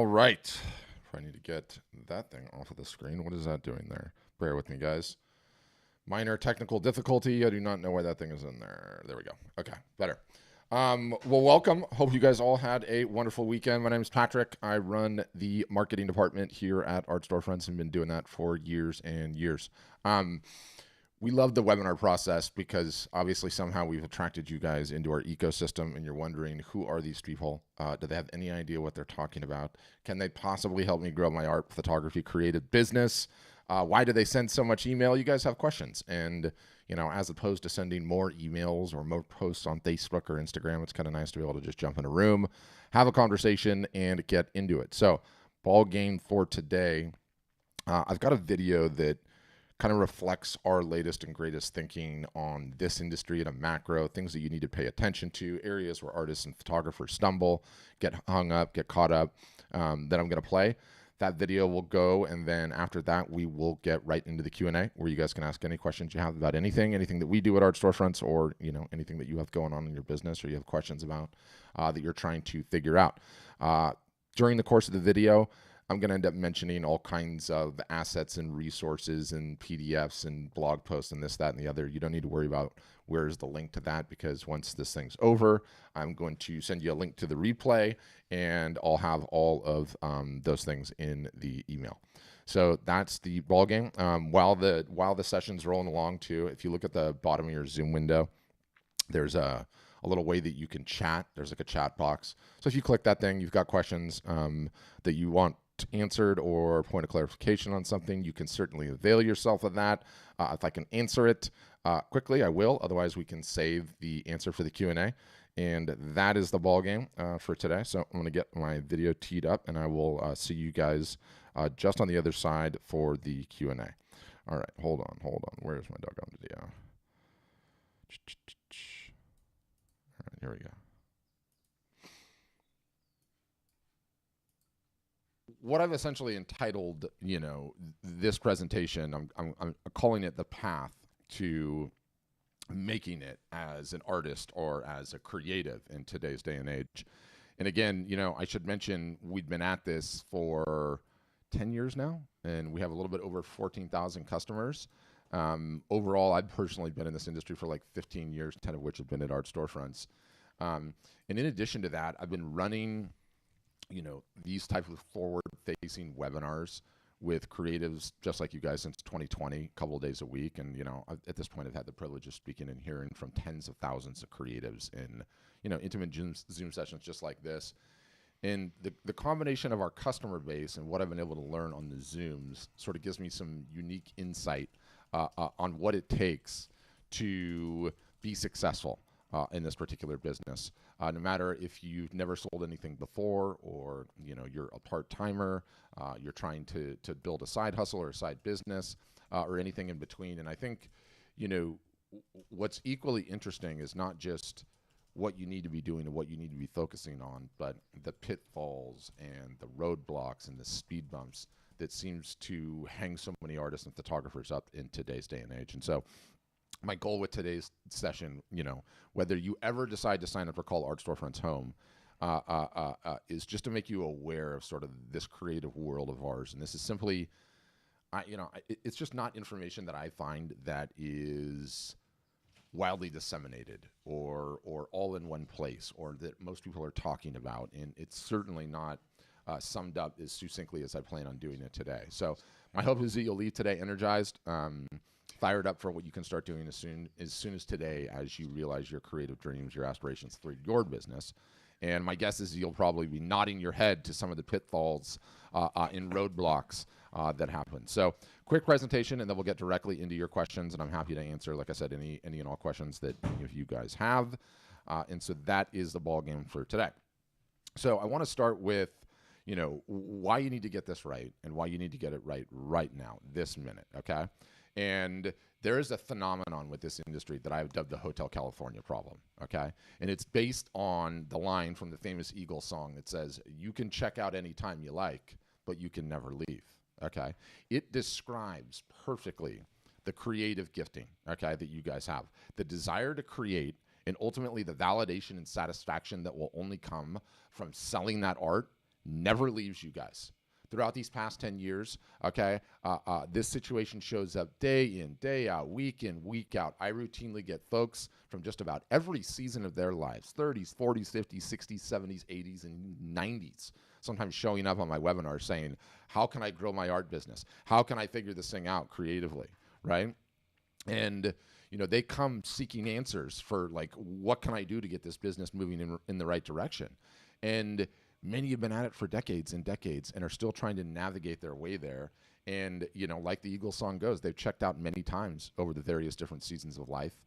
All right. I need to get that thing off of the screen. What is that doing there? Bear with me, guys. Minor technical difficulty. I do not know why that thing is in there. There we go. Okay, better. Well, welcome. Hope you guys all had a wonderful weekend. My name is Patrick. I run the marketing department here at Art Storefronts and been doing that for years and years. We love the webinar process because obviously somehow we've attracted you guys into our ecosystem and you're wondering, who are these people? Do they have any idea what they're talking about? Can they possibly help me grow my art, photography, creative business? Why do they send so much email? You guys have questions. And, you know, as opposed to sending more emails or more posts on Facebook or Instagram, it's kind of nice to be able to just jump in a room, have a conversation, and get into it. So, ball game for today. I've got a video that kind of reflects our latest and greatest thinking on this industry at a macro, things that you need to pay attention to, areas where artists and photographers stumble, get hung up, get caught up, that I'm going to play. That video will go, and then after that, we will get right into the Q&A, where you guys can ask any questions you have about anything that we do at Art Storefronts, or anything that you have going on in your business or you have questions about that you're trying to figure out. During the course of the video, I'm going to end up mentioning all kinds of assets and resources and PDFs and blog posts and this, that, and the other. You don't need to worry about where's the link to that, because once this thing's over, I'm going to send you a link to the replay, and I'll have all of those things in the email. So that's the ball game. While the session's rolling along too, if you look at the bottom of your Zoom window, there's a little way that you can chat. There's like a chat box. So if you click that thing, you've got questions that you want answered or point of clarification on something, you can certainly avail yourself of that. If I can answer it quickly, I will. Otherwise, we can save the answer for the Q&A. And that is the ball game for today. So I'm going to get my video teed up, and I will see you guys just on the other side for the Q&A. All right, hold on. Where's my doggone video? All right, here we go. What I've essentially entitled, this presentation, I'm calling it the path to making it as an artist or as a creative in today's day and age. And again, I should mention we've been at this for 10 years now, and we have a little bit over 14,000 customers. Overall, I've personally been in this industry for like 15 years, 10 of which have been at Art Storefronts. And in addition to that, I've been running these types of forward-facing webinars with creatives just like you guys since 2020, a couple of days a week. And, at this point, I've had the privilege of speaking and hearing from tens of thousands of creatives in, intimate Zoom sessions just like this. And the combination of our customer base and what I've been able to learn on the Zooms sort of gives me some unique insight on what it takes to be successful in this particular business. No matter if you've never sold anything before, or you're a part-timer, you're trying to build a side hustle or a side business, or anything in between. And I think what's equally interesting is not just what you need to be doing and what you need to be focusing on, but the pitfalls and the roadblocks and the speed bumps that seems to hang so many artists and photographers up in today's day and age. And so my goal with today's session, whether you ever decide to sign up for Call Art Storefronts Home, is just to make you aware of sort of this creative world of ours. And this is simply, it's just not information that I find that is wildly disseminated or all in one place, or that most people are talking about. And it's certainly not summed up as succinctly as I plan on doing it today. So my hope is that you'll leave today energized, fired up for what you can start doing as soon as today, as you realize your creative dreams, your aspirations through your business. And my guess is you'll probably be nodding your head to some of the pitfalls and roadblocks that happen. So quick presentation, and then we'll get directly into your questions. And I'm happy to answer, like I said, any and all questions that any of you guys have. And so that is the ball game for today. So I want to start with, why you need to get this right and why you need to get it right now, this minute, okay? And there is a phenomenon with this industry that I've dubbed the Hotel California problem, okay? And it's based on the line from the famous Eagles song that says, "You can check out anytime you like, but you can never leave," okay? It describes perfectly the creative gifting, okay, that you guys have. The desire to create, and ultimately the validation and satisfaction that will only come from selling that art never leaves you guys. Throughout these past 10 years, okay, this situation shows up day in, day out, week in, week out. I routinely get folks from just about every season of their lives, 30s, 40s, 50s, 60s, 70s, 80s, and 90s, sometimes showing up on my webinar saying, how can I grow my art business? How can I figure this thing out creatively, right? And they come seeking answers for like, what can I do to get this business moving in the right direction? And many have been at it for decades and decades and are still trying to navigate their way there. And, like the Eagles song goes, they've checked out many times over the various different seasons of life,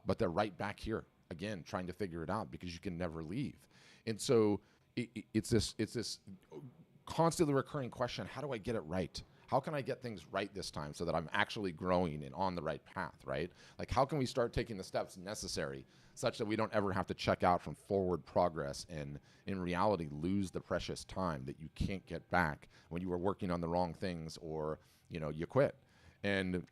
but they're right back here again, trying to figure it out because you can never leave. And so it's this constantly recurring question. How do I get it right? How can I get things right this time so that I'm actually growing and on the right path, right? Like, how can we start taking the steps necessary such that we don't ever have to check out from forward progress and in reality lose the precious time that you can't get back when you were working on the wrong things or, you quit. And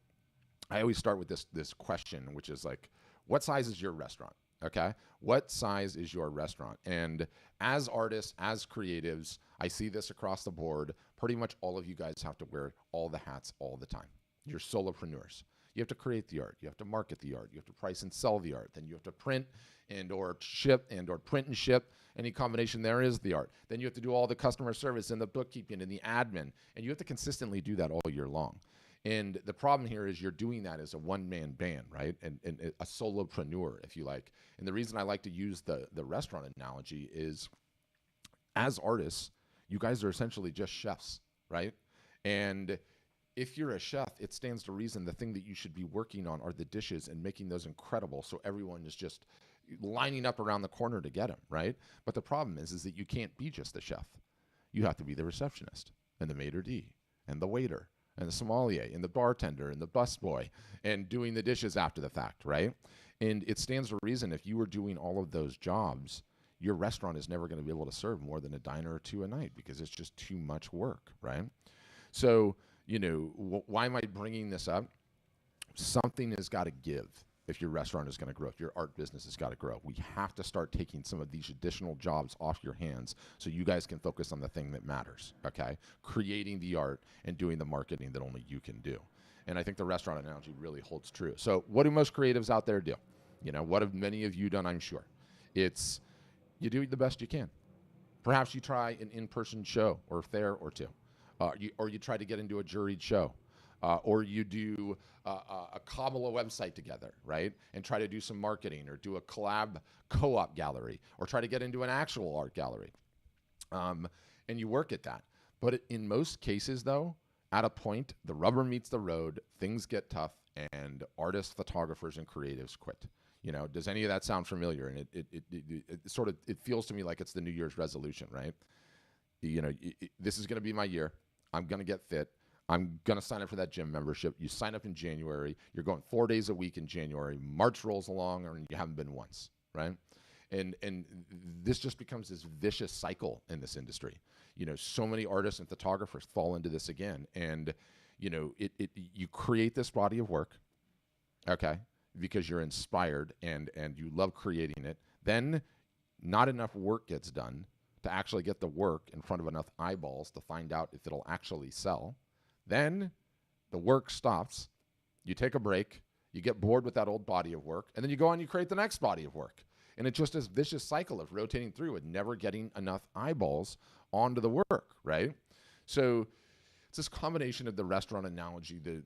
I always start with this question, which is like, what size is your restaurant? Okay. What size is your restaurant? And as artists, as creatives, I see this across the board. Pretty much all of you guys have to wear all the hats all the time. You're solopreneurs. You have to create the art. You have to market the art. You have to price and sell the art. Then you have to print and or ship and or print and ship. Any combination there is the art. Then you have to do all the customer service and the bookkeeping and the admin. And you have to consistently do that all year long. And the problem here is you're doing that as a one-man band, right? And a solopreneur, if you like. And the reason I like to use the restaurant analogy is as artists, you guys are essentially just chefs, right? And if you're a chef, it stands to reason the thing that you should be working on are the dishes and making those incredible so everyone is just lining up around the corner to get them, right? But the problem is that you can't be just the chef. You have to be the receptionist and the maitre d' and the waiter and the sommelier and the bartender and the busboy and doing the dishes after the fact, right? And it stands to reason if you were doing all of those jobs, your restaurant is never going to be able to serve more than a diner or two a night because it's just too much work, right? So, why am I bringing this up? Something has got to give if your restaurant is going to grow, if your art business has got to grow. We have to start taking some of these additional jobs off your hands so you guys can focus on the thing that matters, okay? Creating the art and doing the marketing that only you can do. And I think the restaurant analogy really holds true. So what do most creatives out there do? What have many of you done, I'm sure? It's you do the best you can. Perhaps you try an in-person show or fair or two. Or you try to get into a juried show. Or you do a cobble a website together, right? And try to do some marketing or do a collab co-op gallery or try to get into an actual art gallery. And you work at that. But in most cases, though, at a point, the rubber meets the road, things get tough, and artists, photographers, and creatives quit. Does any of that sound familiar? And it feels to me like it's the New Year's resolution, right? This is going to be my year. I'm going to get fit. I'm going to sign up for that gym membership. You sign up in January. You're going 4 days a week in January. March rolls along and you haven't been once, right? And this just becomes this vicious cycle in this industry. So many artists and photographers fall into this again. And, you create this body of work, okay, because you're inspired and you love creating it. Then not enough work gets done to actually get the work in front of enough eyeballs to find out if it'll actually sell. Then the work stops. You take a break. You get bored with that old body of work. And then you go on and you create the next body of work. And it's just this vicious cycle of rotating through and never getting enough eyeballs onto the work, right? So it's this combination of the restaurant analogy, the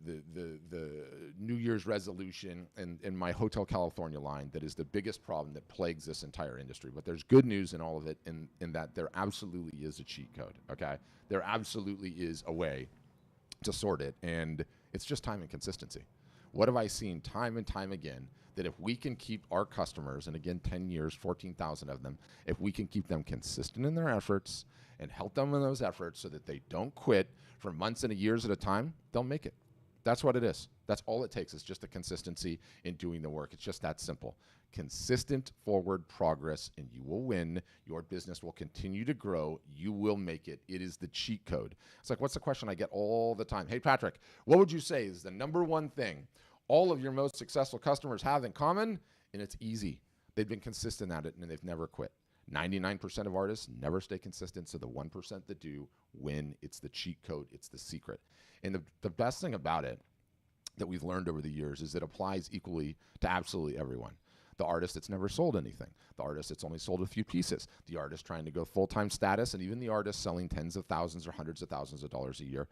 New Year's resolution, and my Hotel California line that is the biggest problem that plagues this entire industry. But there's good news in all of it in that there absolutely is a cheat code, okay? There absolutely is a way to sort it, and it's just time and consistency. What have I seen time and time again that if we can keep our customers, and again, 10 years, 14,000 of them, if we can keep them consistent in their efforts and help them in those efforts so that they don't quit for months and years at a time, they'll make it. That's what it is. That's all it takes is just the consistency in doing the work. It's just that simple. Consistent forward progress and you will win. Your business will continue to grow. You will make it. It is the cheat code. It's like, what's the question I get all the time? Hey, Patrick, what would you say is the number one thing all of your most successful customers have in common? And it's easy. They've been consistent at it and they've never quit. 99% of artists never stay consistent, so the 1% that do win. It's the cheat code. It's the secret. And the best thing about it that we've learned over the years is it applies equally to absolutely everyone. The artist that's never sold anything, the artist that's only sold a few pieces, the artist trying to go full-time status, and even the artist selling tens of thousands or hundreds of thousands of dollars a year.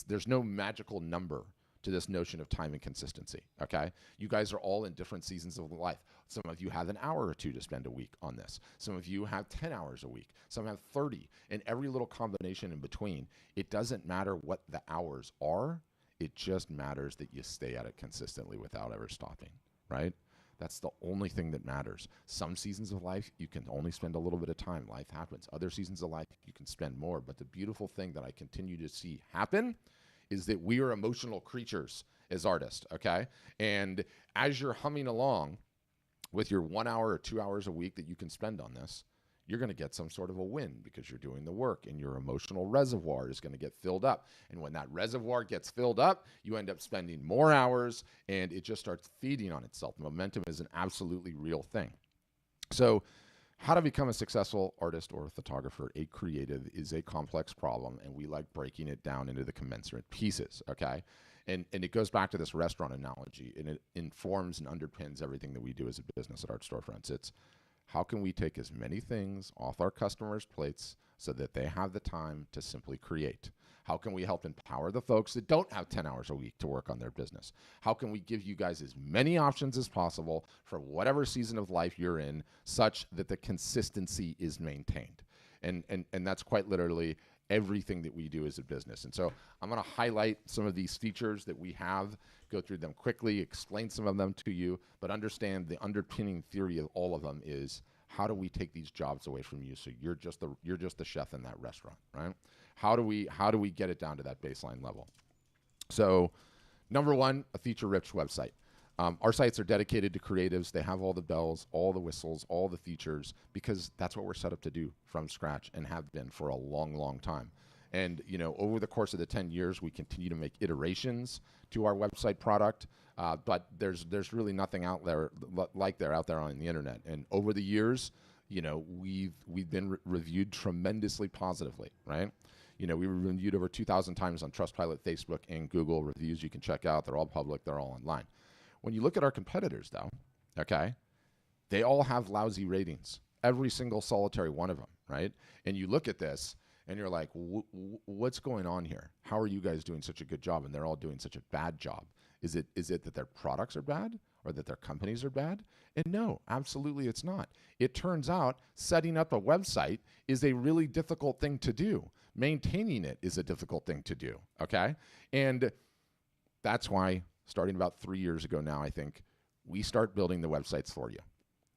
There's no magical number to this notion of time and consistency, okay? You guys are all in different seasons of life. Some of you have an hour or two to spend a week on this. Some of you have 10 hours a week. Some have 30, and every little combination in between. It doesn't matter what the hours are. It just matters that you stay at it consistently without ever stopping, right? That's the only thing that matters. Some seasons of life, you can only spend a little bit of time. Life happens. Other seasons of life, you can spend more. But the beautiful thing that I continue to see happen is that we are emotional creatures as artists, okay? And as you're humming along with your 1 hour or 2 hours a week that you can spend on this, you're going to get some sort of a win because you're doing the work, and your emotional reservoir is going to get filled up. And when that reservoir gets filled up, you end up spending more hours, and it just starts feeding on itself. Momentum is an absolutely real thing. So how to become a successful artist or photographer, a creative, is a complex problem, and we like breaking it down into the commensurate pieces, okay? And it goes back to this restaurant analogy, and it informs and underpins everything that we do as a business at Art Storefronts. It's how can we take as many things off our customers' plates so that they have the time to simply create? How can we help empower the folks that don't have 10 hours a week to work on their business? How can we give you guys as many options as possible for whatever season of life you're in, such that the consistency is maintained? And that's quite literally everything that we do as a business. And so I'm going to highlight some of these features that we have, go through them quickly, explain some of them to you, but understand the underpinning theory of all of them is, how do we take these jobs away from you so you're just the chef in that restaurant, right? How do we get it down to that baseline level? So number one, a feature-rich website. Our sites are dedicated to creatives. They have all the bells, all the whistles, all the features, because that's what we're set up to do from scratch and have been for a long, long time. And over the course of the 10 years, we continue to make iterations to our website product, but there's really nothing out there out there on the internet. And over the years, we've been reviewed tremendously positively, right? We were reviewed over 2,000 times on Trustpilot, Facebook, and Google reviews. You can check out. They're all public. They're all online. When you look at our competitors, though, okay, they all have lousy ratings, every single solitary one of them, right? And you look at this, and you're like, what's going on here? How are you guys doing such a good job, and they're all doing such a bad job? Is it that their products are bad, or that their companies are bad? And no, absolutely it's not. It turns out setting up a website is a really difficult thing to do. Maintaining it is a difficult thing to do, okay? And that's why, starting about 3 years ago now, I think, we start building the websites for you.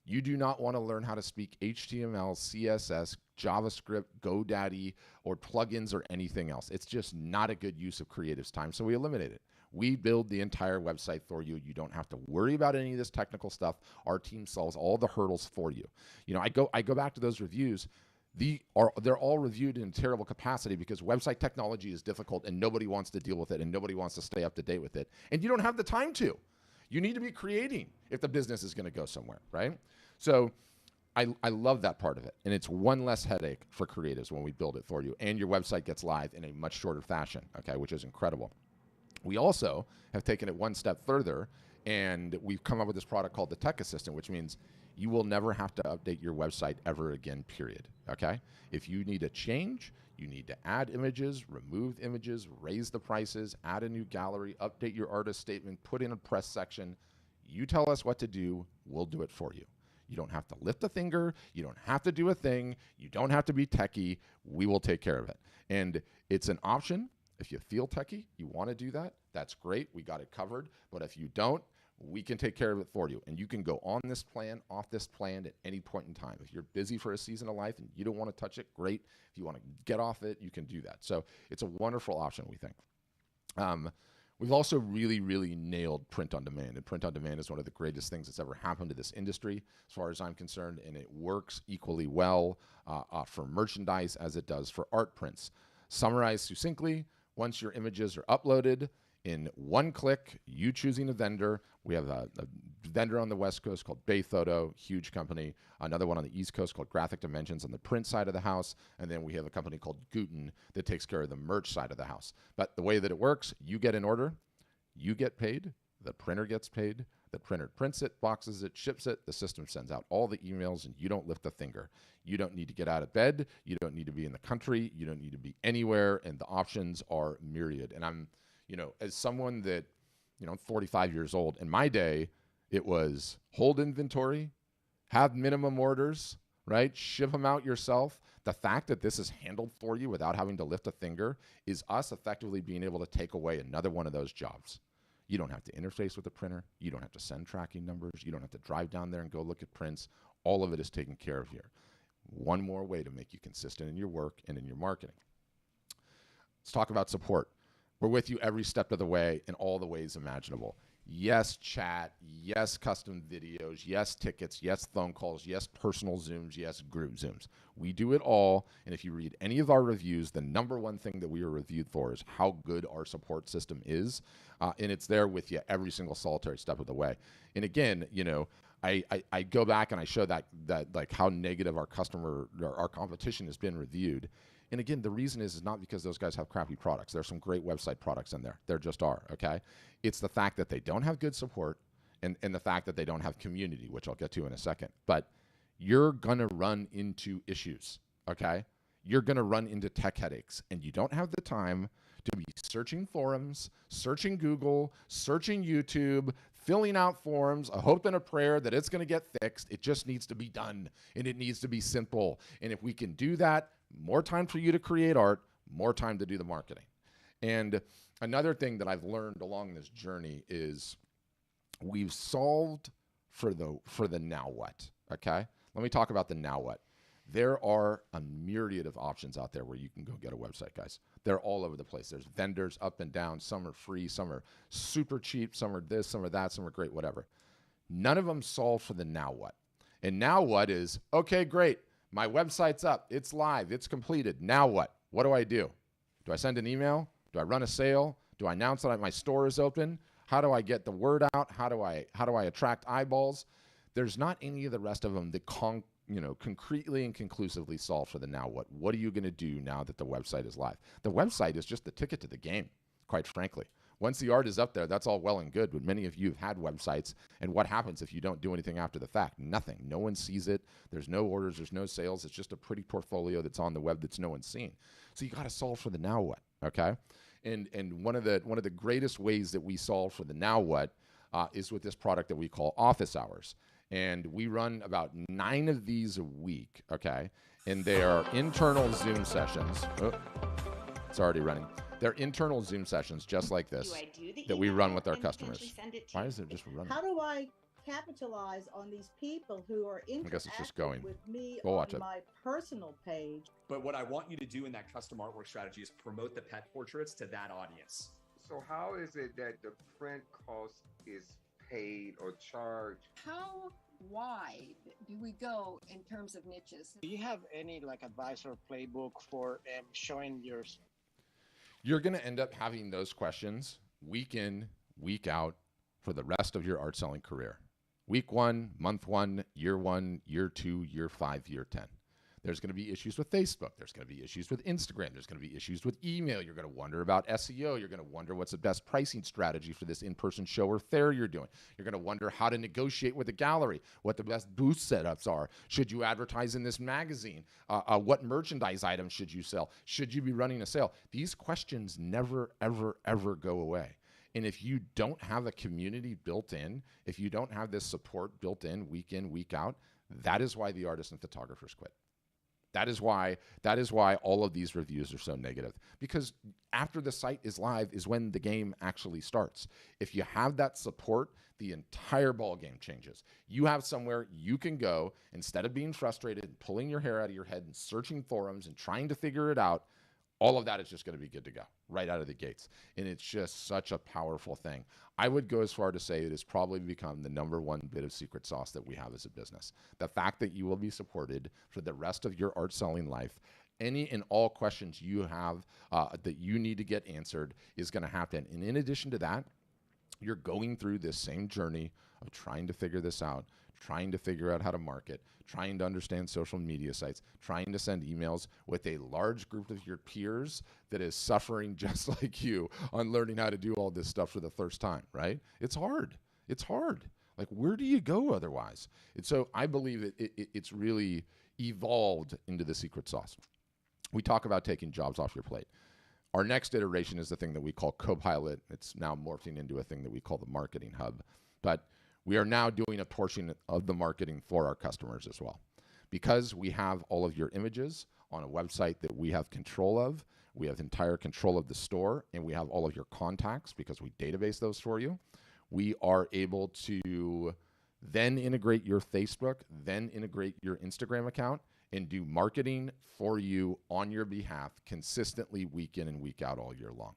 You do not want to learn how to speak HTML, CSS, JavaScript, GoDaddy, or plugins or anything else. It's just not a good use of creatives' time, so we eliminate it. We build the entire website for you. You don't have to worry about any of this technical stuff. Our team solves all the hurdles for you. I go back to those reviews. They're all reviewed in terrible capacity because website technology is difficult and nobody wants to deal with it and nobody wants to stay up to date with it. And you don't have the time to. You need to be creating if the business is going to go somewhere, right? So I love that part of it. And it's one less headache for creatives when we build it for you. And your website gets live in a much shorter fashion, okay, which is incredible. We also have taken it one step further, and we've come up with this product called the Tech Assistant, which means you will never have to update your website ever again, period, okay? If you need a change, you need to add images, remove images, raise the prices, add a new gallery, update your artist statement, put in a press section. You tell us what to do, we'll do it for you. You don't have to lift a finger. You don't have to do a thing. You don't have to be techie. We will take care of it. And it's an option. If you feel techie, you want to do that, that's great. We got it covered. But if you don't, we can take care of it for you. And you can go on this plan, off this plan at any point in time. If you're busy for a season of life and you don't want to touch it, great. If you want to get off it, you can do that. So it's a wonderful option, we think. We've also really, really nailed print on demand. And print on demand is one of the greatest things that's ever happened to this industry, as far as I'm concerned. And it works equally well for merchandise as it does for art prints. Summarized succinctly, once your images are uploaded, in one click, you choosing a vendor, we have a vendor on the West Coast called Bay Photo, huge company. Another one on the East Coast called Graphic Dimensions on the print side of the house. And then we have a company called Guten that takes care of the merch side of the house. But the way that it works, you get an order, you get paid, the printer gets paid, the printer prints it, boxes it, ships it, the system sends out all the emails, and you don't lift a finger. You don't need to get out of bed. You don't need to be in the country. You don't need to be anywhere, and the options are myriad. And I'm, as someone that, 45 years old, in my day, it was hold inventory, have minimum orders, right? Ship them out yourself. The fact that this is handled for you without having to lift a finger is us effectively being able to take away another one of those jobs. You don't have to interface with the printer. You don't have to send tracking numbers. You don't have to drive down there and go look at prints. All of it is taken care of here. One more way to make you consistent in your work and in your marketing. Let's talk about support. We're with you every step of the way in all the ways imaginable. Yes, chat. Yes, custom videos. Yes, tickets. Yes, phone calls. Yes, personal Zooms. Yes, group Zooms. We do it all. And if you read any of our reviews, the number one thing that we are reviewed for is how good our support system is. And it's there with you every single solitary step of the way. And again, I go back and I show that like how negative our competition has been reviewed. And again, the reason is not because those guys have crappy products. There's some great website products in there. There just are, okay? It's the fact that they don't have good support and the fact that they don't have community, which I'll get to in a second. But you're going to run into issues, okay? You're going to run into tech headaches, and you don't have the time to be searching forums, searching Google, searching YouTube, filling out forms, a hope and a prayer that it's going to get fixed. It just needs to be done, and it needs to be simple. And if we can do that, more time for you to create art, more time to do the marketing. And another thing that I've learned along this journey is we've solved for the now what, okay? Let me talk about the now what. There are a myriad of options out there where you can go get a website, guys. They're all over the place. There's vendors up and down. Some are free, some are super cheap, some are this, some are that, some are great, whatever. None of them solve for the now what. And now what is, okay, great. My website's up. It's live. It's completed. Now what? What do I do? Do I send an email? Do I run a sale? Do I announce that my store is open? How do I get the word out? How do I attract eyeballs? There's not any of the rest of them that concretely and conclusively solve for the now what. What are you going to do now that the website is live? The website is just the ticket to the game, quite frankly. Once the art is up there, that's all well and good, but many of you have had websites, and what happens if you don't do anything after the fact? Nothing. No one sees it. There's no orders. There's no sales. It's just a pretty portfolio that's on the web that's no one's seen. So you got to solve for the now what, okay? And one of the greatest ways that we solve for the now what is with this product that we call Office Hours. And we run about 9 of these a week, okay? And they are internal Zoom sessions. Oh, it's already running. They're internal Zoom sessions just like this that we run with our customers. Why is it just running? How do I capitalize on these people who are interacting with me on my personal page? But what I want you to do in that custom artwork strategy is promote the pet portraits to that audience. So how is it that the print cost is paid or charged? How wide do we go in terms of niches? Do you have any advice or playbook for showing your... You're going to end up having those questions week in, week out for the rest of your art selling career. Week 1, month 1, year 1, year 2, year 5, year 10. There's going to be issues with Facebook. There's going to be issues with Instagram. There's going to be issues with email. You're going to wonder about SEO. You're going to wonder what's the best pricing strategy for this in-person show or fair you're doing. You're going to wonder how to negotiate with the gallery, what the best booth setups are. Should you advertise in this magazine? What merchandise items should you sell? Should you be running a sale? These questions never, ever, ever go away. And if you don't have a community built in, if you don't have this support built in, week out, that is why the artists and photographers quit. That is why all of these reviews are so negative, because after the site is live is when the game actually starts. If you have that support, the entire ball game changes. You have somewhere you can go instead of being frustrated and pulling your hair out of your head and searching forums and trying to figure it out. All of that is just going to be good to go right out of the gates. And it's just such a powerful thing. I would go as far to say it has probably become the #1 bit of secret sauce that we have as a business. The fact that you will be supported for the rest of your art selling life. Any and all questions you have that you need to get answered is going to happen. And in addition to that, You're going through this same journey of trying to figure this out, trying to figure out how to market, trying to understand social media sites, trying to send emails with a large group of your peers that is suffering just like you on learning how to do all this stuff for the first time, right? It's hard. It's hard. Like, where do you go otherwise? And so I believe that it's really evolved into the secret sauce. We talk about taking jobs off your plate. Our next iteration is the thing that we call Copilot. It's now morphing into a thing that we call the Marketing Hub. But we are now doing a portion of the marketing for our customers as well. Because we have all of your images on a website that we have control of, we have entire control of the store, and we have all of your contacts because we database those for you. We are able to then integrate your Facebook, then integrate your Instagram account, and do marketing for you on your behalf consistently week in and week out all year long.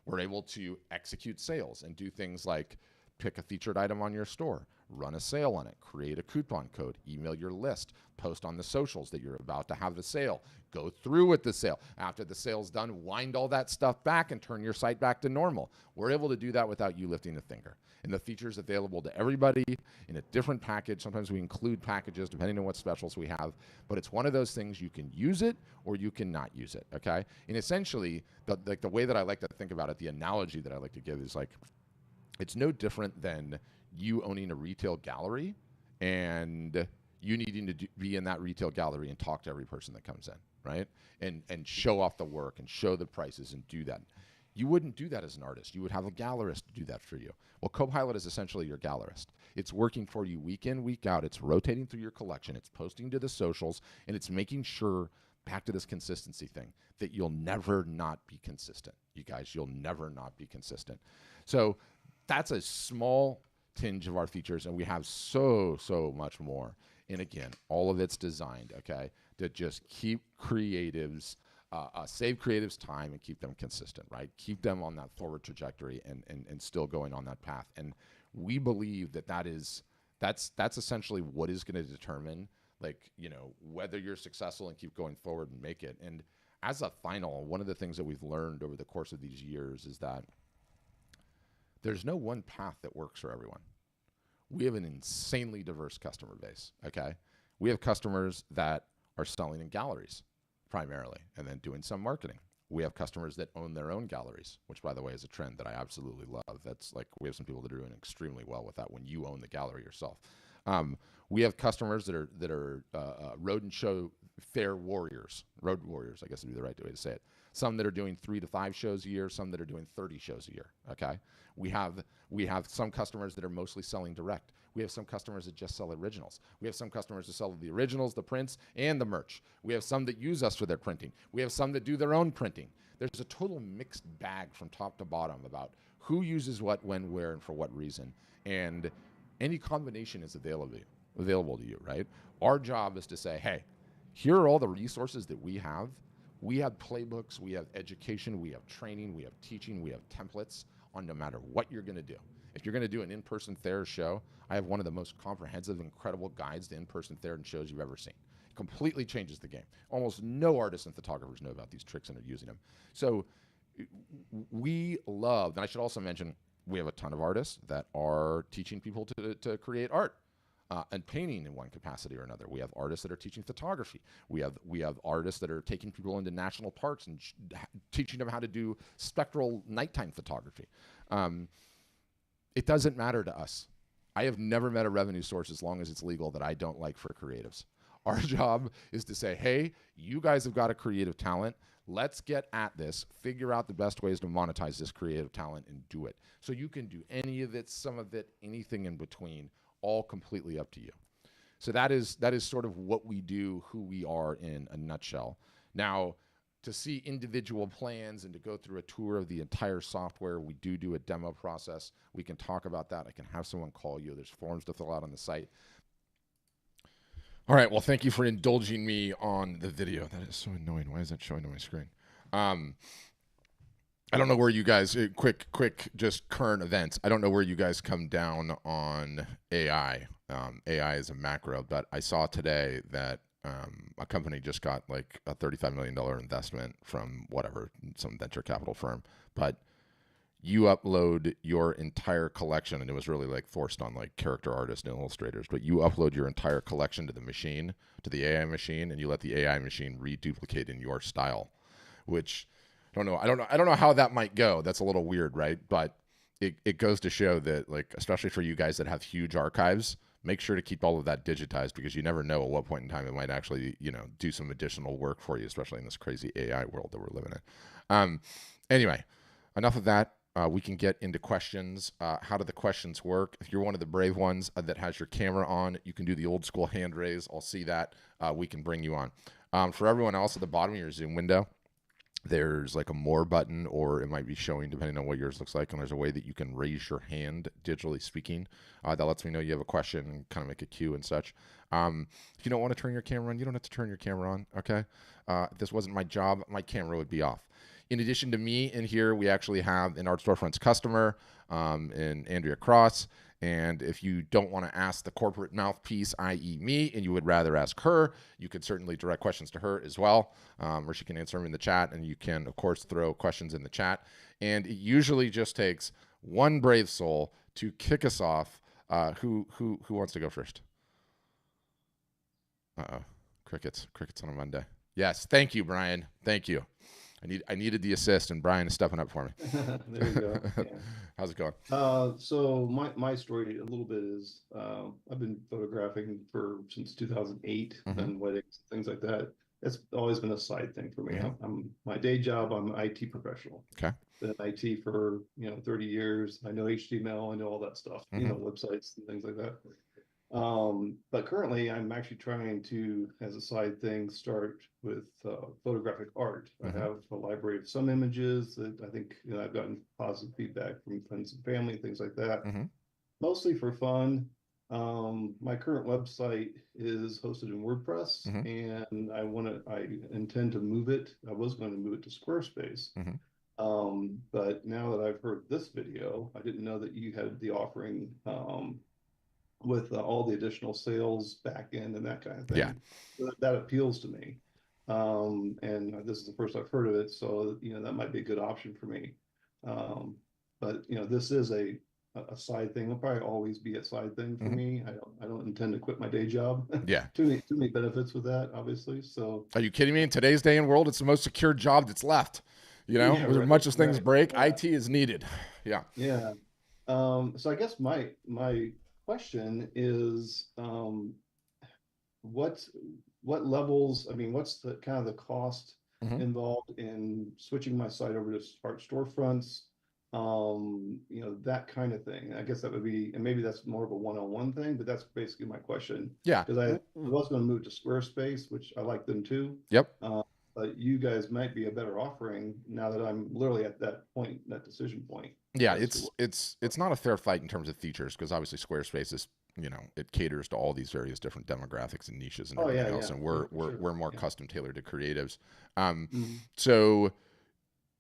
We're able to execute sales and do things like pick a featured item on your store, run a sale on it, create a coupon code, email your list, post on the socials that you're about to have the sale, go through with the sale. After the sale's done, wind all that stuff back and turn your site back to normal. We're able to do that without you lifting a finger. And the feature's available to everybody in a different package. Sometimes we include packages depending on what specials we have, but it's one of those things you can use it or you cannot use it, okay? And essentially, the way that I like to think about it, the analogy that I like to give is like, it's no different than you owning a retail gallery and you needing to be in that retail gallery and talk to every person that comes in, right? And show off the work and show the prices and do that. You wouldn't do that as an artist. You would have a gallerist do that for you. Well, Copilot is essentially your gallerist. It's working for you week in, week out. It's rotating through your collection. It's posting to the socials, and it's making sure, back to this consistency thing, that you'll never not be consistent. You guys, you'll never not be consistent. So that's a small tinge of our features, and we have so much more. And again, all of it's designed, okay, to just keep creatives, save creatives time and keep them consistent, right? Keep them on that forward trajectory and still going on that path. And we believe that that's essentially what is going to determine, like, you know, whether you're successful and keep going forward and make it. And as a final, one of the things that we've learned over the course of these years is that there's no one path that works for everyone. We have an insanely diverse customer base, okay? We have customers that are selling in galleries primarily and then doing some marketing. We have customers that own their own galleries, which, by the way, is a trend that I absolutely love. That's like, we have some people that are doing extremely well with that when you own the gallery yourself. We have customers that are road and show fair warriors, road warriors, I guess would be the right way to say it. Some that are doing 3 to 5 shows a year, some that are doing 30 shows a year, okay? We have some customers that are mostly selling direct. We have some customers that just sell originals. We have some customers that sell the originals, the prints, and the merch. We have some that use us for their printing. We have some that do their own printing. There's a total mixed bag from top to bottom about who uses what, when, where, and for what reason. And any combination is available to you, right? Our job is to say, hey, here are all the resources that we have. We have playbooks, we have education, we have training, we have teaching, we have templates on no matter what you're going to do. If you're going to do an in-person Thayer show, I have one of the most comprehensive, incredible guides to in-person Thayer shows you've ever seen. It completely changes the game. Almost no artists and photographers know about these tricks and are using them. So we love, and I should also mention, we have a ton of artists that are teaching people to create art. And painting in one capacity or another. We have artists that are teaching photography. We have artists that are taking people into national parks and teaching them how to do spectral nighttime photography. It doesn't matter to us. I have never met a revenue source, as long as it's legal, that I don't like for creatives. Our job is to say, hey, you guys have got a creative talent. Let's get at this, figure out the best ways to monetize this creative talent and do it. So you can do any of it, some of it, anything in between, all completely up to you. So that is sort of what we do, who we are in a nutshell. Now, to see individual plans and to go through a tour of the entire software, we do a demo process. We can talk about that. I can have someone call you. There's forms to fill out on the site. All right, well, thank you for indulging me on the video. That is so annoying. Why is that showing on my screen? I don't know where you guys, quick, just current events. I don't know where you guys come down on AI. AI is a macro, but I saw today that a company just got like a $35 million investment from whatever, some venture capital firm. But you upload your entire collection, and it was really like forced on like character artists and illustrators, but you upload your entire collection to the machine, to the AI machine, and you let the AI machine reduplicate in your style, which I don't know how that might go. That's a little weird, right? But it goes to show that, like, especially for you guys that have huge archives, make sure to keep all of that digitized, because you never know at what point in time it might actually, do some additional work for you, especially in this crazy AI world that we're living in. Anyway, enough of that. We can get into questions. How do the questions work? If you're one of the brave ones that has your camera on, you can do the old school hand raise. I'll see that. We can bring you on. For everyone else, at the bottom of your Zoom window, there's like a more button, or it might be showing depending on what yours looks like. And there's a way that you can raise your hand, digitally speaking. That lets me know you have a question and kind of make a queue and such. If you don't want to turn your camera on, you don't have to turn your camera on, okay? If this wasn't my job, my camera would be off. In addition to me in here, we actually have an Art Storefronts customer, in Andrea Cross. And if you don't want to ask the corporate mouthpiece, i.e. me, and you would rather ask her, you could certainly direct questions to her as well, or she can answer them in the chat. And you can, of course, throw questions in the chat. And it usually just takes one brave soul to kick us off. Who wants to go first? Uh-oh. Crickets on a Monday. Yes. Thank you, Brian. Thank you. I needed the assist, and Brian is stepping up for me. There you go. Yeah. How's it going? So my story a little bit is I've been photographing since 2008 and weddings, things like that. It's always been a side thing for me. I'm my day job. I'm an IT professional. Okay. Been in IT for 30 years. I know HTML. I know all that stuff. Websites and things like that. But currently I'm actually trying to, as a side thing, start with photographic art. I have a library of some images that I think I've gotten positive feedback from friends and family, things like that. Mostly for fun. My current website is hosted in WordPress, and I intend to move it. I was going to move it to Squarespace. But now that I've heard this video, I didn't know that you had the offering with all the additional sales back end and that kind of thing. Yeah. So that appeals to me. And this is the first I've heard of it. So, that might be a good option for me. But this is a side thing. It'll probably always be a side thing for me. I don't intend to quit my day job. Yeah. Too many benefits with that, obviously. So are you kidding me? In today's day and world, it's the most secure job that's left. As much as things break, IT is needed. Yeah. Yeah. So I guess my question is, what levels, what's the kind of the cost involved in switching my site over to Art Storefronts, that kind of thing. I guess that would be, and maybe that's more of a one-on-one thing, but that's basically my question. Yeah. Because I was going to move to Squarespace, which I like them too. Yep. But you guys might be a better offering now that I'm literally at that point, that decision point. Yeah, it's not a fair fight in terms of features, because obviously Squarespace is, it caters to all these various different demographics and niches and everything else, and we're more custom tailored to creatives. So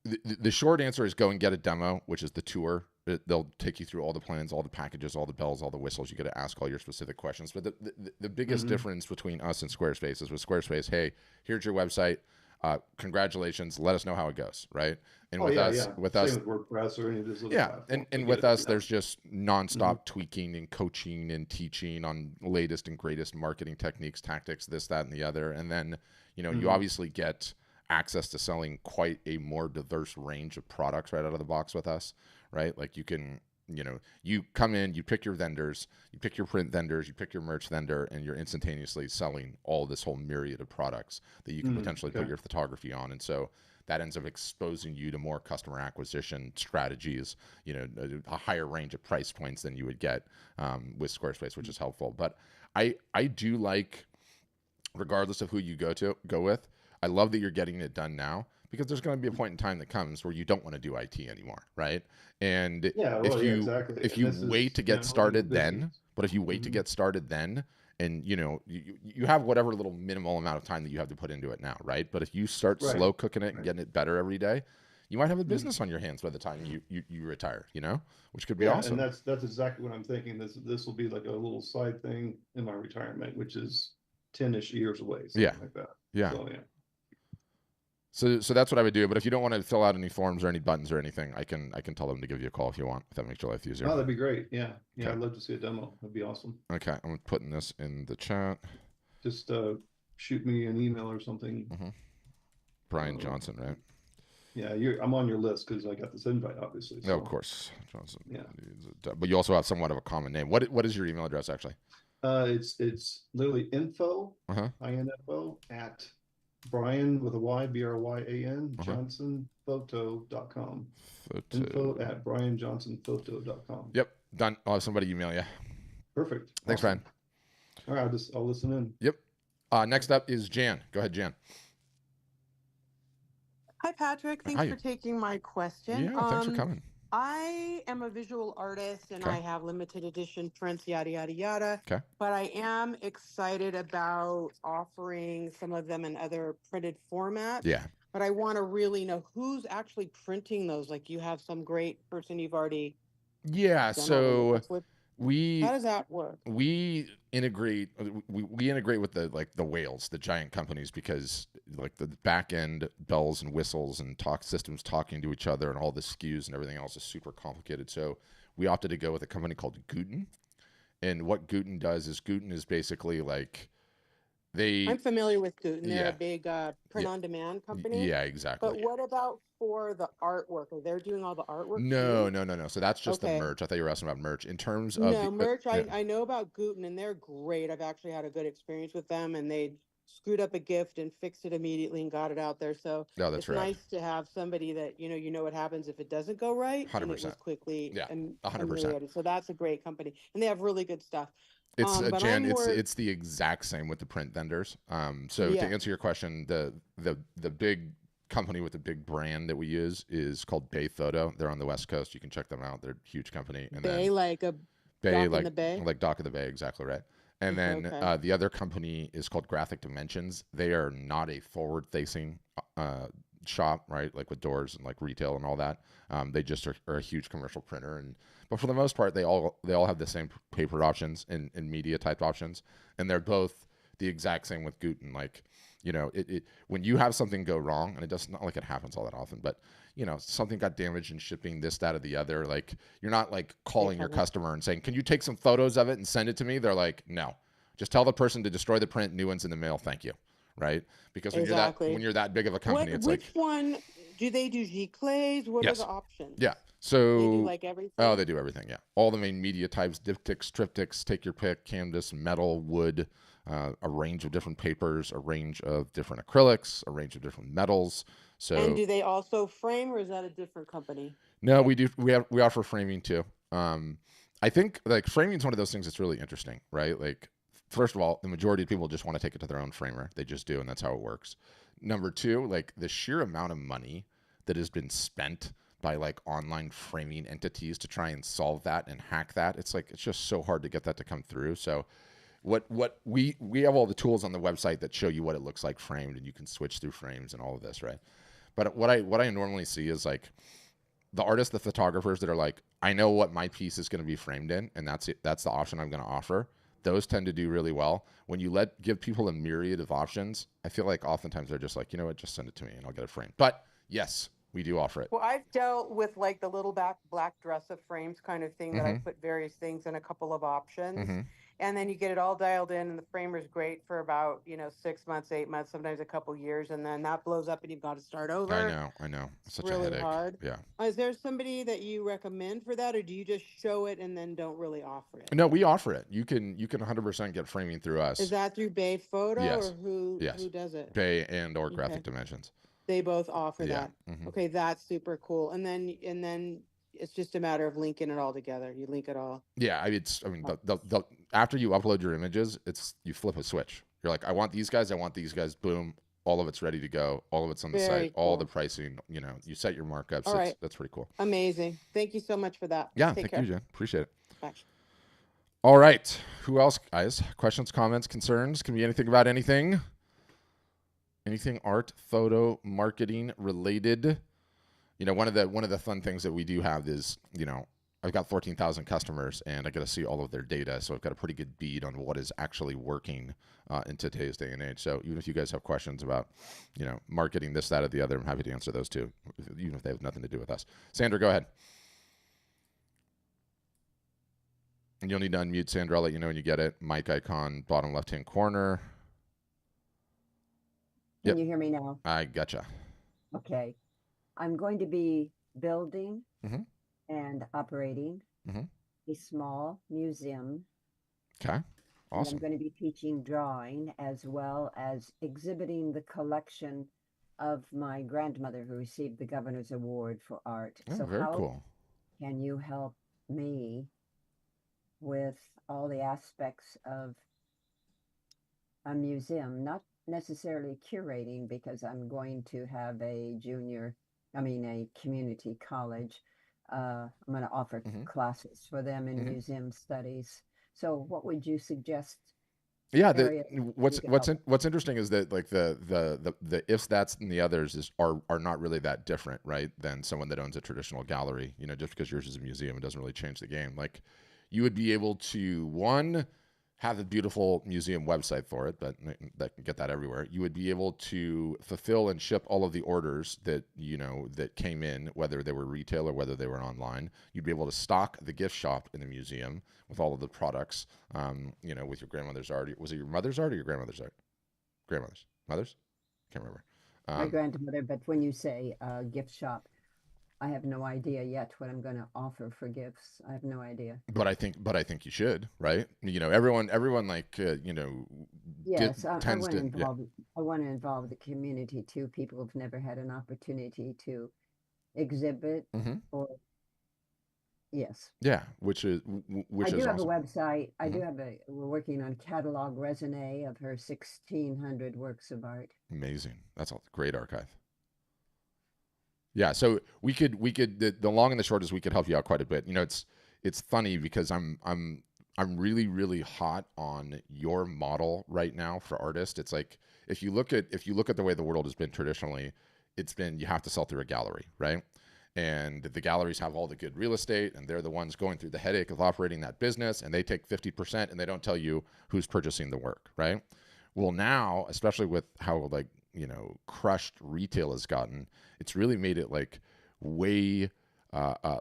the short answer is go and get a demo, which is the tour. They'll take you through all the plans, all the packages, all the bells, all the whistles. You got to ask all your specific questions. But the biggest difference between us and Squarespace is with Squarespace, hey, here's your website. Congratulations. Let us know how it goes, right? And with us, Same with WordPress or any of those other platforms. And with us, there's just nonstop tweaking and coaching and teaching on latest and greatest marketing techniques, tactics, this, that, and the other. And then, you obviously get access to selling quite a more diverse range of products right out of the box with us, right? Like you can, you come in, you pick your vendors, you pick your print vendors, you pick your merch vendor, and you're instantaneously selling all this whole myriad of products that you can potentially put your photography on. And so that ends up exposing you to more customer acquisition strategies, a higher range of price points than you would get with Squarespace, which is helpful. But I do like, regardless of who you go with, I love that you're getting it done now, because there's going to be a point in time that comes where you don't want to do IT anymore, right? And if you wait to get started then, but if you wait to get started then, and you have whatever little minimal amount of time that you have to put into it now, right? But if you start slow cooking it and getting it better every day, you might have a business on your hands by the time you retire, which could be awesome. And that's exactly what I'm thinking. This will be like a little side thing in my retirement, which is 10-ish years away, something like that. Yeah. So, So that's what I would do. But if you don't want to fill out any forms or any buttons or anything, I can tell them to give you a call if you want. If that makes your life easier. Oh, that'd be great. Yeah. Yeah. Okay. I'd love to see a demo. That'd be awesome. Okay. I'm putting this in the chat. Just shoot me an email or something. Brian Johnson, right? Yeah, I'm on your list because I got this invite, obviously. So. No, of course, Johnson. Yeah. But you also have somewhat of a common name. What is your email address actually? It's literally info, info at Brian with a Y, BRYAN, johnsonphoto.com. Info at brianjohnsonphoto.com. Yep, done. I'll have somebody email you. Perfect. Thanks, Brian. All right, I'll listen in. Yep. Next up is Jan. Go ahead, Jan. Hi, Patrick. Thanks for taking my question. Yeah, thanks for coming. I am a visual artist and I have limited edition prints, yada, yada, yada. Okay. But I am excited about offering some of them in other printed formats. Yeah. But I want to really know who's actually printing those. Like you have some great person you've already. Yeah. So how does that work? We integrate with the whales, the giant companies, because like the back end bells and whistles and systems talking to each other and all the SKUs and everything else is super complicated. So we opted to go with a company called Guten. And what Guten does is basically like I'm familiar with Guten. They're a big print on demand company. Yeah, exactly. But what about for the artwork? Are they doing all the artwork? No. So that's just the merch. I thought you were asking about merch. In terms of merch, I know about Guten and they're great. I've actually had a good experience with them and they screwed up a gift and fixed it immediately and got it out there. So it's nice to have somebody that you know what happens if it doesn't go right. 100%. And it was quickly 100%. So that's a great company and they have really good stuff. It's Jan. It's the exact same with the print vendors. So to answer your question, the big company with the big brand that we use is called Bay Photo. They're on the West Coast. You can check them out. They're a huge company. And Bay, like a Bay, dock in the Bay? Like Dock of the Bay, exactly right. And then the other company is called Graphic Dimensions. They are not a forward-facing shop, right? Like with doors and like retail and all that. They just are a huge commercial printer, but for the most part, they all have the same paper options and media type options, and they're both the exact same with Guten. Like, when you have something go wrong, and it does not like it happens all that often, but something got damaged in shipping, this, that, or the other. Like, you're not like calling your customer and saying, "Can you take some photos of it and send it to me?" They're like, "No, just tell the person to destroy the print. New one's in the mail. Thank you." Right? Because when you're that big of a company, which one do they do? Giclées? What are the options? Yeah. So they do like everything. Oh, they do everything. Yeah, all the main media types: diptychs, triptychs. Take your pick. Canvas, metal, wood, a range of different papers, a range of different acrylics, a range of different metals. So. And do they also frame, or is that a different company? No, we do. We offer framing too. I think like framing is one of those things that's really interesting, right? Like, first of all, the majority of people just want to take it to their own framer. They just do, and that's how it works. Number two, like the sheer amount of money that has been spent by like online framing entities to try and solve that and hack that. It's just so hard to get that to come through. So what we have all the tools on the website that show you what it looks like framed, and you can switch through frames and all of this, right? But what I normally see is like the artists, the photographers that are like, I know what my piece is going to be framed in, and that's it. That's the option I'm going to offer. Those tend to do really well. When you give people a myriad of options, I feel like oftentimes they're just like, you know what, just send it to me and I'll get it framed. But yes, we do offer it. Well, I've dealt with like the little black dress-up frames kind of thing that I put various things in a couple of options. And then you get it all dialed in, and the framer's great for about 6 months, 8 months, sometimes a couple years, and then that blows up and you've got to start over. I know. It's such really a headache. Hard. Yeah. Is there somebody that you recommend for that, or do you just show it and then don't really offer it? No, we offer it. You can 100% get framing through us. Is that through Bay Photo yes. or who does it? Bay or Graphic Dimensions. They both offer that. Okay, that's super cool. And then it's just a matter of linking it all together. You link it all. Yeah, the after you upload your images, you flip a switch. You're like, I want these guys. Boom, all of it's ready to go. All of it's on the site. Cool. All the pricing. You set your markups. All right. That's pretty cool. Amazing. Thank you so much for that. Yeah, thank you, Jen. Appreciate it. Bye. All right. Who else, guys? Questions, comments, concerns? Can be anything about anything. Anything art, photo, marketing related. One of the fun things that we do have is, I've got 14,000 customers, and I got to see all of their data, so I've got a pretty good bead on what is actually working in today's day and age. So even if you guys have questions about, marketing this, that, or the other, I'm happy to answer those too, even if they have nothing to do with us. Sandra, go ahead. And you'll need to unmute, Sandra. I'll let you know when you get it. Mic icon, bottom left-hand corner. Can you hear me now? I gotcha. Okay. I'm going to be building and operating a small museum. Okay. Awesome. I'm going to be teaching drawing as well as exhibiting the collection of my grandmother who received the Governor's Award for Art. Oh, so very how cool. can you help me with all the aspects of a museum? Not necessarily curating, because I'm going to have a community college. I'm going to offer classes for them in museum studies. So what would you suggest? Yeah, what's interesting is that like the ifs, that's, and the others are not really that different, right, than someone that owns a traditional gallery. Just because yours is a museum, it doesn't really change the game. Like, you would be able to, one, have a beautiful museum website for it, but that can get that everywhere. You would be able to fulfill and ship all of the orders that, that came in, whether they were retail or whether they were online. You'd be able to stock the gift shop in the museum with all of the products, with your grandmother's art. Was it your mother's art or your grandmother's art? Grandmother's? Mother's? Can't remember. My grandmother, but when you say gift shop, I have no idea yet what I'm going to offer for gifts. I have no idea. But I think you should, right? Everyone like, yes, I want to involve the community too. People who've never had an opportunity to exhibit or. Yes. Yeah, which is I do have awesome. a website. We're working on catalog raisonné of her 1,600 works of art. Amazing. That's a great archive. Yeah, so we could the long and the short is we could help you out quite a bit. It's funny because I'm really, really hot on your model right now for artists. It's like if you look at the way the world has been traditionally, it's been you have to sell through a gallery, right? And the galleries have all the good real estate, and they're the ones going through the headache of operating that business, and they take 50% and they don't tell you who's purchasing the work, right? Well, now, especially with how crushed retail has gotten, it's really made it like way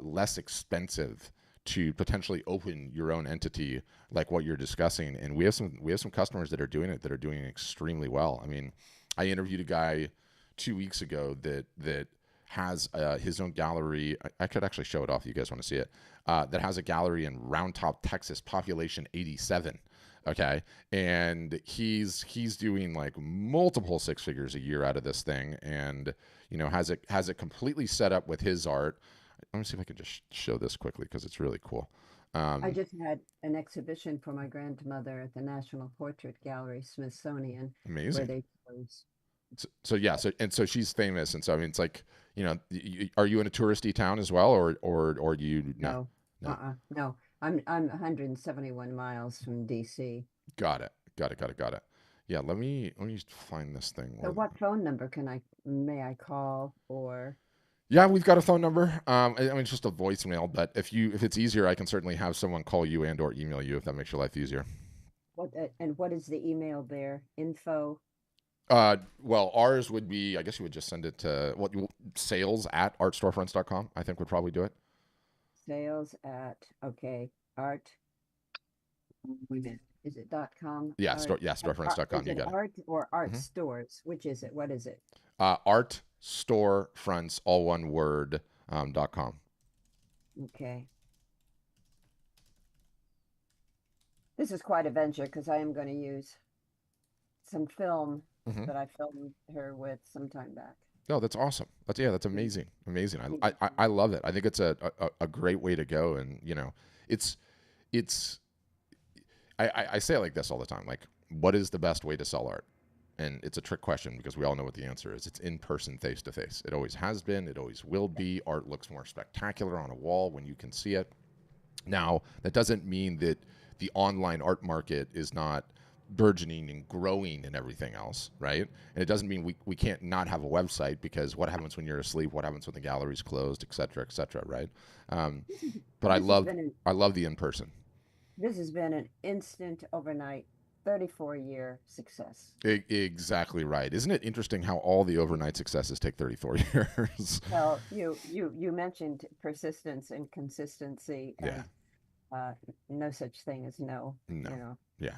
less expensive to potentially open your own entity like what you're discussing. And we have some customers that are doing it extremely well. I mean, I interviewed a guy 2 weeks ago that has his own gallery. I could actually show it off if you guys want to see it. That has a gallery in Round Top, Texas, population 87. Okay. And he's doing like multiple six figures a year out of this thing, and has it completely set up with his art. Let me see if I can just show this quickly because it's really cool. I just had an exhibition for my grandmother at the National Portrait Gallery, Smithsonian. Amazing. Where they chose. So she's famous, and so I mean, it's like, are you in a touristy town as well, or do you? No. No. I'm 171 miles from DC. Got it. Yeah, let me find this thing. So what phone number may I call, or? Yeah, we've got a phone number. I mean, it's just a voicemail, but if it's easier, I can certainly have someone call you and or email you if that makes your life easier. What is the email there? Info. Well, ours would be, I guess you would just send it to sales@artstorefronts.com. I think would probably do it. Sales at art. Is it .com? Yeah, storefronts.com. You got art or art stores? Which is it? What is it? Art storefronts, all one word, .com. Okay. This is quite a venture because I am going to use some film that I filmed her with some time back. No, that's awesome. That's amazing. Amazing. I love it. I think it's a great way to go. And I say it like this all the time. Like, what is the best way to sell art? And it's a trick question because we all know what the answer is. It's in person, face to face. It always has been. It always will be. Art looks more spectacular on a wall when you can see it. Now, that doesn't mean that the online art market is not burgeoning and growing and everything else, right? And it doesn't mean we can't not have a website, because what happens when you're asleep? What happens when the gallery's closed, et cetera, right? But I love the in-person. This has been an instant, overnight, 34-year success. Exactly right. Isn't it interesting how all the overnight successes take 34 years? Well, you mentioned persistence and consistency. And, no such thing as no. You know. Yeah.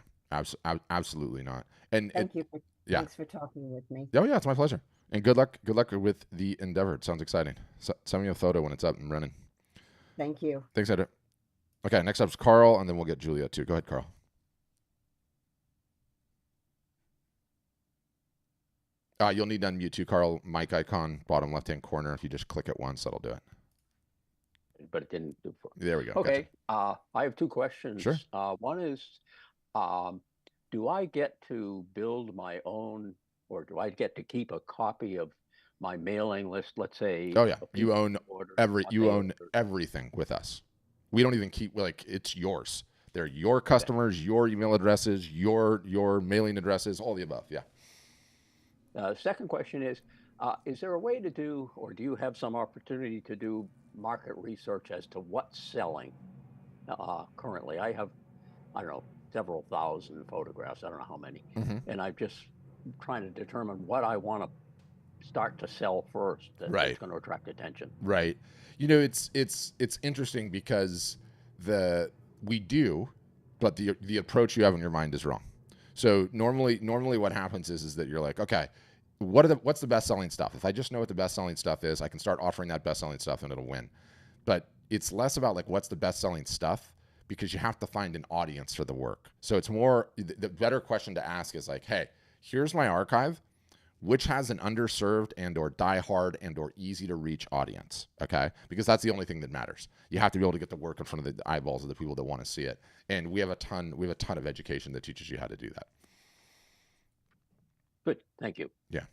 Absolutely not. And thanks for talking with me. Oh yeah, it's my pleasure. And good luck with the endeavor. It sounds exciting. Send me a photo when it's up and running. Thank you. Thanks, Edit. Okay, next up is Carl, and then we'll get Juliet too. Go ahead, Carl. You'll need to unmute too, Carl. Mic icon, bottom left-hand corner. If you just click it once, that'll do it. But it didn't do for. There we go. Okay. Gotcha. I have two questions. Sure. One is, do I get to build my own, or do I get to keep a copy of my mailing list? Let's say. Oh yeah, you own everything with us. We don't even keep, like, it's yours. They're your customers, your email addresses, your mailing addresses, all the above. Yeah. Second question is there a way to do, or do you have some opportunity to do market research as to what's selling currently? I have, I don't know, several thousand photographs. I don't know how many. And I'm just trying to determine what I want to start to sell first that's going to attract attention. Right. You know, it's interesting because we do, but the approach you have in your mind is wrong. So normally what happens is that you're like, okay, what's the best selling stuff? If I just know what the best selling stuff is, I can start offering that best selling stuff and it'll win. But it's less about like what's the best selling stuff, because you have to find an audience for the work. So it's more, the better question to ask is like, hey, here's my archive, which has an underserved and or diehard and or easy to reach audience, okay? Because that's the only thing that matters. You have to be able to get the work in front of the eyeballs of the people that want to see it. And we have a ton of education that teaches you how to do that. Good, thank you. Yeah,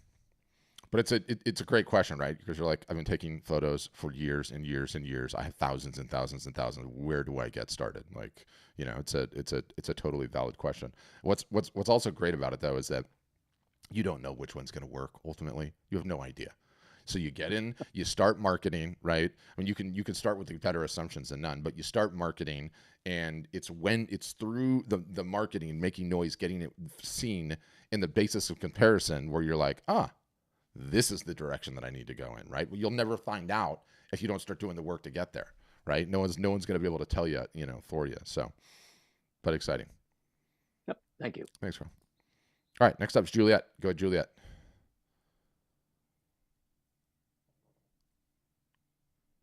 but it's a great question, right? Because you're like, I've been taking photos for years and years and years. I have thousands and thousands and thousands. Where do I get started? Like, you know, it's a totally valid question. What's also great about it though is that you don't know which one's going to work. Ultimately, you have no idea. So you get in, you start marketing, right? I mean, you can start with the better assumptions than none, but you start marketing, and it's when it's through the marketing, making noise, getting it seen in the basis of comparison where you're like, this is the direction that I need to go in, right? Well, you'll never find out if you don't start doing the work to get there, right? No one's going to be able to tell you, for you. So, but exciting. Yep. Thank you. Thanks, Carl. All right. Next up is Juliet. Go ahead, Juliet.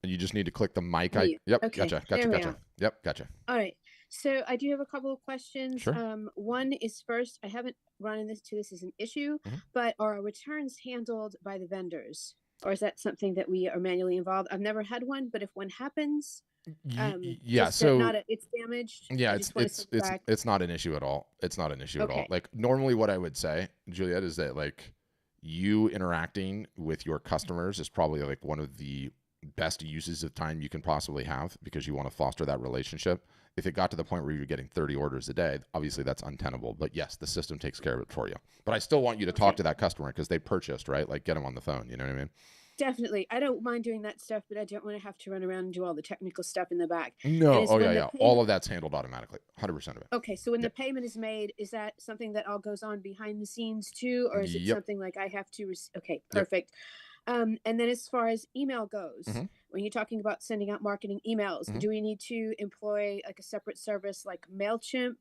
And you just need to click the mic. Yep. Okay. Gotcha. Yep. Gotcha. All right. So I do have a couple of questions. Sure. One is, first, I haven't run into this as an issue, but are our returns handled by the vendors, or is that something that we are manually involved? I've never had one, but if one happens, so it's damaged. Yeah, it's not an issue at all. It's not an issue at all. Like, normally what I would say, Juliet, is that like you interacting with your customers is probably like one of the best uses of time you can possibly have, because you want to foster that relationship. If it got to the point where you're getting 30 orders a day, obviously that's untenable. But yes, the system takes care of it for you. But I still want you to talk to that customer because they purchased, right? Like, get them on the phone. You know what I mean? Definitely. I don't mind doing that stuff, but I don't want to have to run around and do all the technical stuff in the back. No. All of that's handled automatically. 100% of it. Okay. So when the payment is made, is that something that all goes on behind the scenes too? Or is it something like I have to, okay, perfect. And then as far as email goes, when you're talking about sending out marketing emails, do we need to employ like a separate service like MailChimp?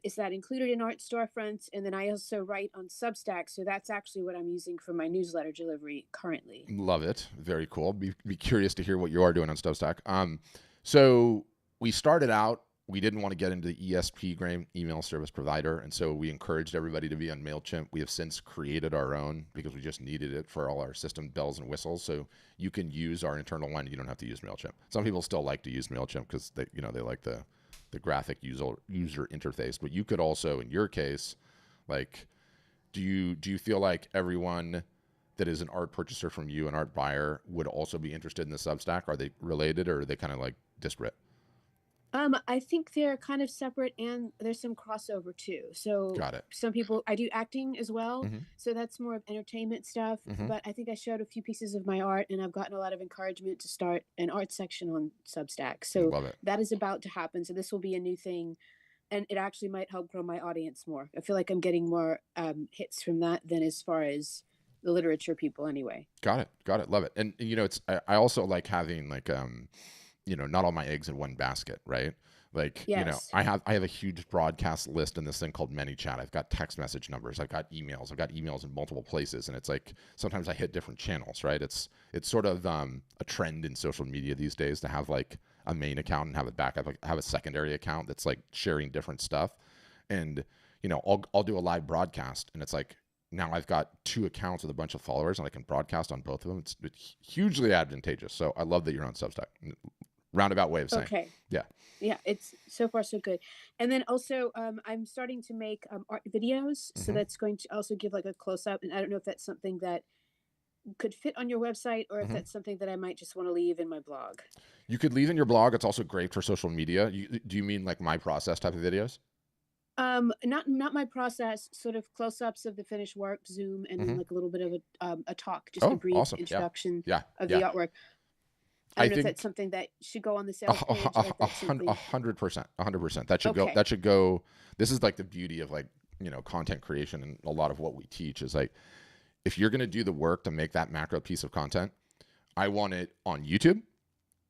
Is that included in Art Storefronts? And then I also write on Substack. So that's actually what I'm using for my newsletter delivery currently. Love it. Very cool. Be curious to hear what you are doing on Substack. So we started out, we didn't want to get into the ESP email service provider. And so we encouraged everybody to be on MailChimp. We have since created our own because we just needed it for all our system bells and whistles. So you can use our internal one. You don't have to use MailChimp. Some people still like to use MailChimp because they like the graphic user interface. But you could also, in your case, like, do you feel like everyone that is an art purchaser from you, an art buyer, would also be interested in the Substack? Are they related, or are they kind of like disparate? I think they're kind of separate, and there's some crossover too. So Got it. some people, I do acting as well. Mm-hmm. So that's more of entertainment stuff. Mm-hmm. But I think I showed a few pieces of my art, and I've gotten a lot of encouragement to start an art section on Substack. So Love it. that is about to happen. So this will be a new thing, and it actually might help grow my audience more. I feel like I'm getting more hits from that than as far as the literature people anyway. Got it. Love it. And you know, I also like having like, you know, not all my eggs in one basket, right? Like, yes. You know, I have a huge broadcast list in this thing called ManyChat. I've got text message numbers. I've got emails in multiple places. And it's like, sometimes I hit different channels, right? It's sort of a trend in social media these days to have like a main account and have it back. Have a secondary account that's like sharing different stuff. And, you know, I'll do a live broadcast, and it's like, now I've got 2 accounts with a bunch of followers, and I can broadcast on both of them. It's hugely advantageous. So I love that you're on Substack. Roundabout way of saying. Okay. Yeah. Yeah, it's so far so good. And then also I'm starting to make art videos. Mm-hmm. So that's going to also give like a close up. And I don't know if that's something that could fit on your website, or if Mm-hmm. that's something that I might just want to leave in my blog. You could leave in your blog. It's also great for social media. Do you mean like my process type of videos? Not my process, sort of close-ups of the finished work, zoom, and then like a little bit of a talk, just a brief awesome. introduction Yeah. of the artwork. I don't know if that's something that should go on the sales page. 100%. That should go. That should go. This is like the beauty of like, you know, content creation, and a lot of what we teach is like, if you're going to do the work to make that macro piece of content, I want it on YouTube.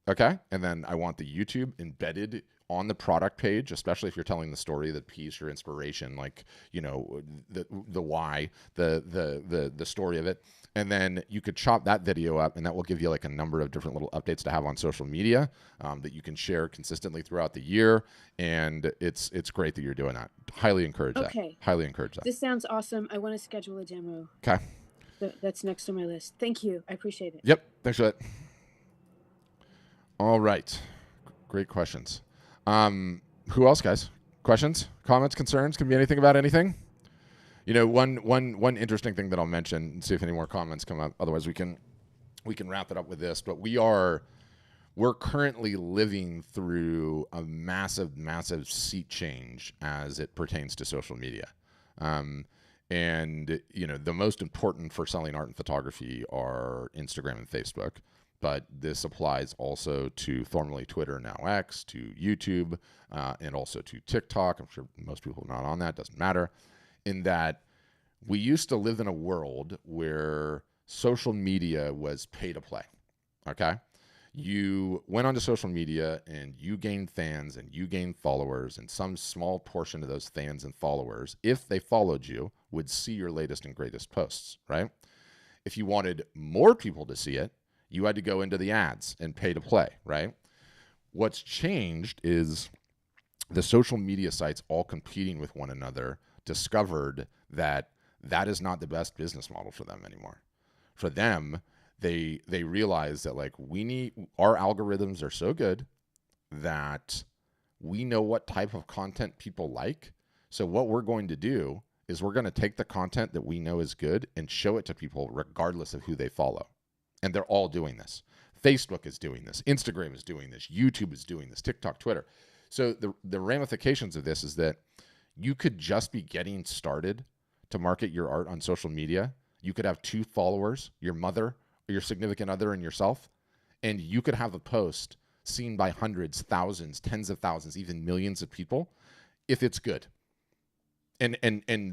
Okay. And then I want the YouTube embedded on the product page, especially if you're telling the story, the piece, your inspiration, like, you know, the why, the story of it. And then you could chop that video up, and that will give you like a number of different little updates to have on social media that you can share consistently throughout the year. And it's great that you're doing that. Highly encourage that. Highly encourage that. This sounds awesome. I want to schedule a demo. Okay. That's next on my list. Thank you. I appreciate it. Yep. Thanks for that. All right. Great questions. Who else, guys? Questions, comments, concerns? Can be anything about anything. You know, one interesting thing that I'll mention, and see if any more comments come up. Otherwise, we can wrap it up with this. But we're currently living through a massive sea change as it pertains to social media. And you know, the most important for selling art and photography are Instagram and Facebook. But this applies also to formerly Twitter, now X, to YouTube, and also to TikTok. I'm sure most people are not on that. Doesn't matter. In that we used to live in a world where social media was pay to play. Okay? You went onto social media and you gained fans and you gained followers, and some small portion of those fans and followers, if they followed you, would see your latest and greatest posts, right? If you wanted more people to see it, you had to go into the ads and pay to play, right? What's changed is the social media sites all competing with one another discovered that that is not the best business model for them anymore. For them, they realize that like our algorithms are so good that we know what type of content people like. So what we're going to do is we're going to take the content that we know is good and show it to people regardless of who they follow. And they're all doing this. Facebook is doing this. Instagram is doing this. YouTube is doing this. TikTok, Twitter. So the ramifications of this is that you could just be getting started to market your art on social media. You could have 2 followers, your mother, or your significant other, and yourself, and you could have a post seen by hundreds, thousands, tens of thousands, even millions of people if it's good. And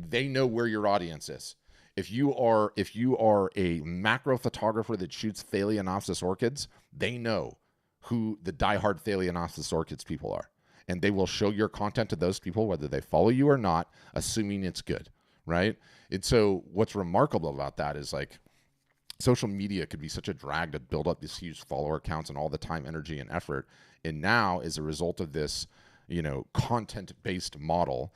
they know where your audience is. If you are a macro photographer that shoots Phalaenopsis orchids, they know who the diehard Phalaenopsis orchids people are. And they will show your content to those people, whether they follow you or not, assuming it's good, right? And so what's remarkable about that is like social media could be such a drag to build up these huge follower counts and all the time, energy, and effort. And now, as a result of this, you know, content-based model,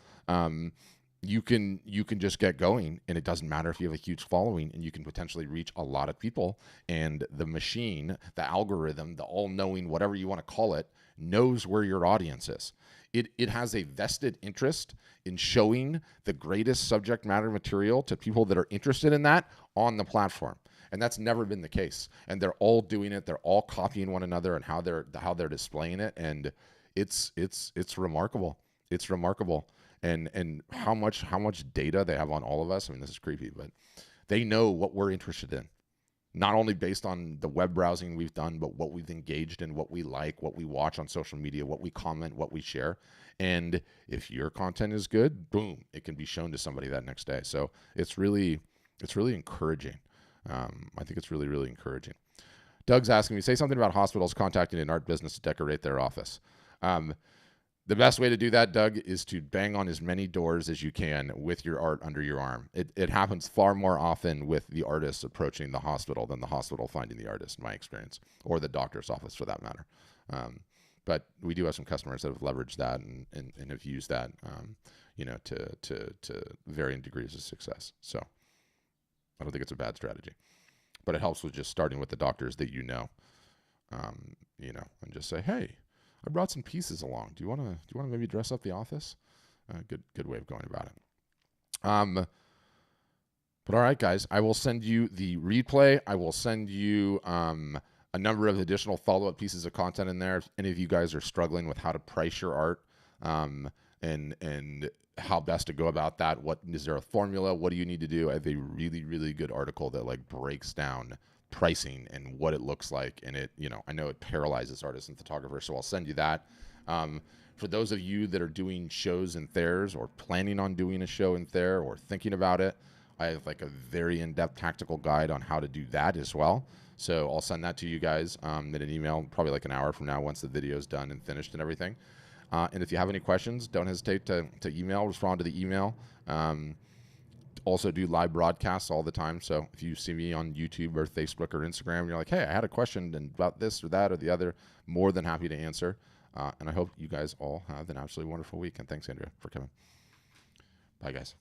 you can just get going, and it doesn't matter if you have a huge following, and you can potentially reach a lot of people. And the machine, the algorithm, the all-knowing, whatever you want to call it, knows where your audience is. It has a vested interest in showing the greatest subject matter material to people that are interested in that on the platform. And that's never been the case. And they're all doing it. They're all copying one another and how they're displaying it. And it's remarkable. It's remarkable. And how much data they have on all of us. I mean, this is creepy, but they know what we're interested in. Not only based on the web browsing we've done, but what we've engaged in, what we like, what we watch on social media, what we comment, what we share. And if your content is good, boom, it can be shown to somebody that next day. So it's really encouraging. I think it's really, really encouraging. Doug's asking me, say something about hospitals contacting an art business to decorate their office. The best way to do that, Doug, is to bang on as many doors as you can with your art under your arm. It happens far more often with the artist approaching the hospital than the hospital finding the artist, in my experience, or the doctor's office for that matter. But we do have some customers that have leveraged that and have used that, to varying degrees of success. So I don't think it's a bad strategy, but it helps with just starting with the doctors that and just say, hey, I brought some pieces along. Do you want to maybe dress up the office? Good way of going about it. But all right, guys, I will send you the replay. I will send you a number of additional follow-up pieces of content in there. If any of you guys are struggling with how to price your art, and how best to go about that, is there a formula? What do you need to do? I have a really, really good article that breaks down pricing and what it looks like. And I know it paralyzes artists and photographers, so I'll send you that. For those of you that are doing shows in Thayers or planning on doing a show in Thayer or thinking about it, I have a very in-depth tactical guide on how to do that as well. So I'll send that to you guys in an email, probably an hour from now once the video is done and finished and everything. And if you have any questions, don't hesitate to email, respond to the email. Also do live broadcasts all the time. So if you see me on YouTube or Facebook or Instagram, and you're like, hey, I had a question about this or that or the other, more than happy to answer. And I hope you guys all have an absolutely wonderful week. And thanks, Andrea, for coming. Bye, guys.